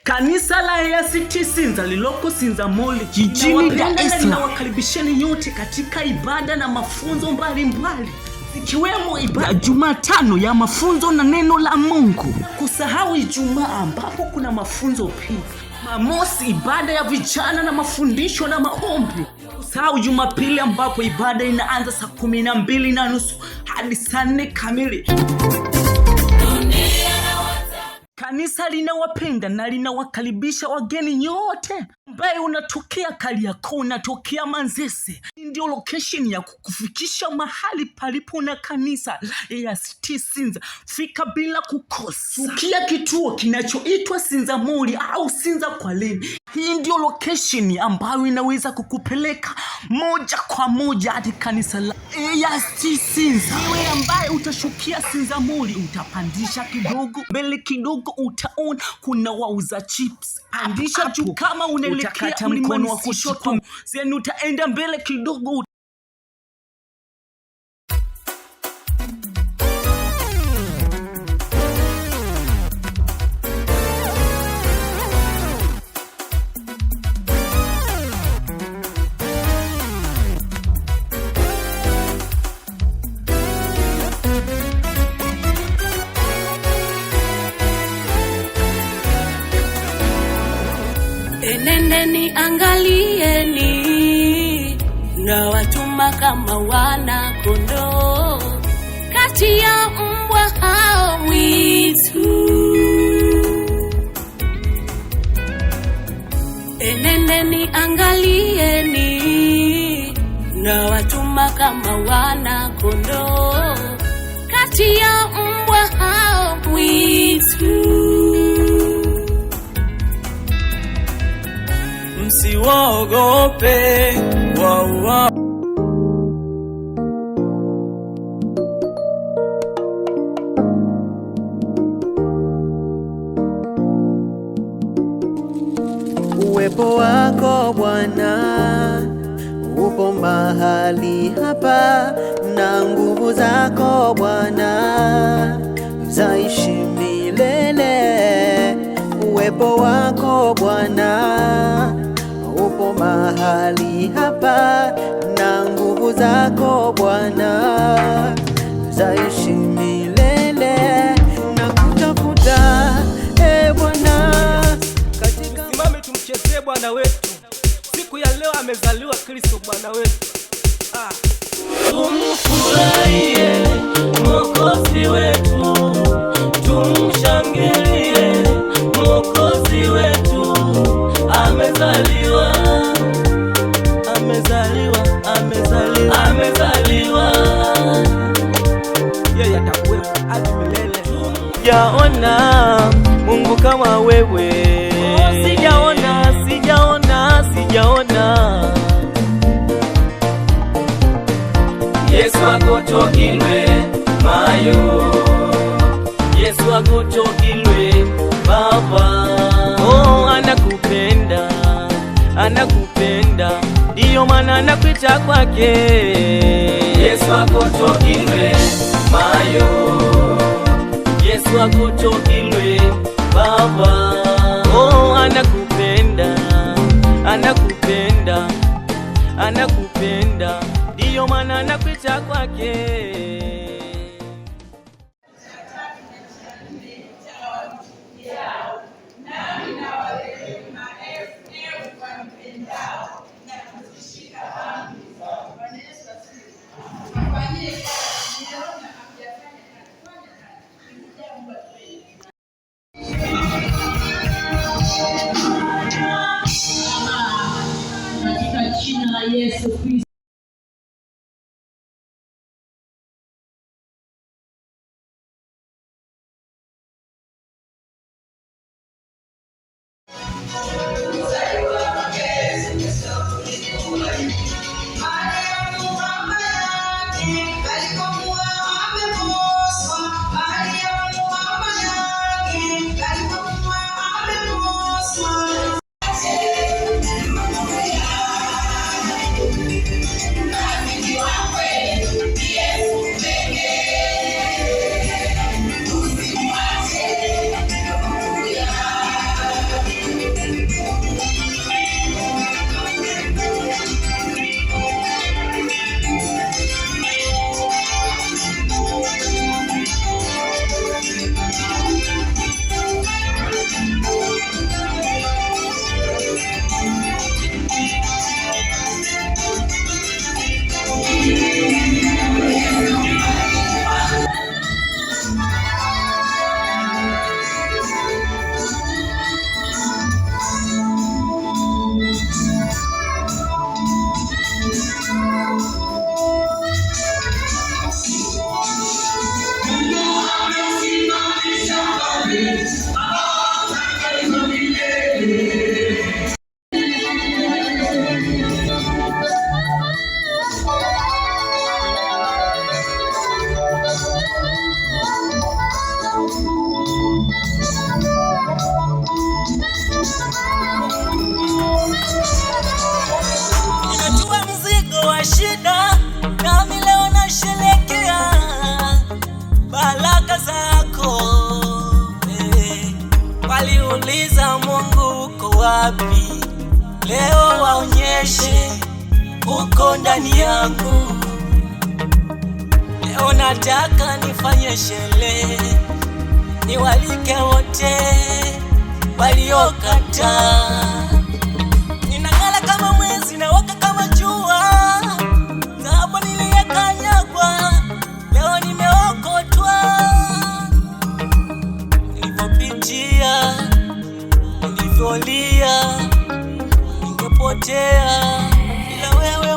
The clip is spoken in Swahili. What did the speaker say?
Kanisa la AICT Sinza liloko Sinza Mall jijini Dar es Salaam linawakaribisheni nyote katika ibada na mafunzo mbalimbali ikiwemo ibada Jumatano ya mafunzo na neno la Mungu. Kusahau Ijumaa ambapo kuna mafunzo pia. Jumamosi ibada ya vijana na mafundisho na maombi. Kusahau Jumapili ambapo ibada inaanza saa 12:30 hadi saa 4 kamili. Kanisa linawapenda na linawakaribisha wageni nyote. Ambaye unatokea Kariakoo, unatokea Manzese, ndio location ya kukufikisha mahali palipo na kanisa AICT Sinza. Fika bila kukosa. Tukia kituo kinachoitwa Sinza Mall au Sinza kwa Leni. Hii ndio location ambayo inaweza kukupeleka moja kwa moja hadi kanisa la AICT Sinza. Wewe ambaye utashukia Sinza Mall, utapandisha kidogo, mbele kidogo utaona kuna wauza chips. Pandisha juu kama unaelekea mkono wa kushoto, zeni utaenda mbele kidogo. Enendeni angalieni, na watuma kama wana kondoo kati ya mbwa hao mwitu. Enendeni angalieni, na watuma kama wana kondoo kati ya mbwa hao mwitu. Msiwaogope wao. Uwepo wako Bwana upo mahali hapa, na nguvu zako Bwana zaishi milele. Uwepo wako Bwana upo mahali hapa, na nguvu zako Bwana zaishi milele. Na kutafuta Bwana katika... Simame tumchezee Bwana wetu. Siku ya leo amezaliwa Kristo Bwana wetu. Tumfurahie Mwokozi wetu, tumshangilie Mwokozi wetu. Amezaliwa, amezaliwa, amezaliwa, amezaliwa. Yeye atakuwepo hadi milele. Sijaona Mungu kama wewe. Sijaona, sijaona, sijaona. Yesu akutokilwe mayo, Yesu akutokilwe Baba. Oh, anakupenda, anakupenda, ndiyo maana anakuita kwake. Yesu akutokilwe mayo, Yesu akutokilwe Baba. Oh, anakupenda, anakupenda, anakupenda, ndiyo maana anakuita kwake. Katika jina la Yesu Kristo. Waliuliza Mungu uko wapi? Leo waonyeshe uko ndani yangu. Leo nataka nifanye sherehe, niwalike wote waliokataa. Ninang'ara kama mwezi na waka kama jua, dhahabu niliyekanyagwa, leo nimeokotwa. Nilipopitia, nilivyolia, ningepotea bila wewe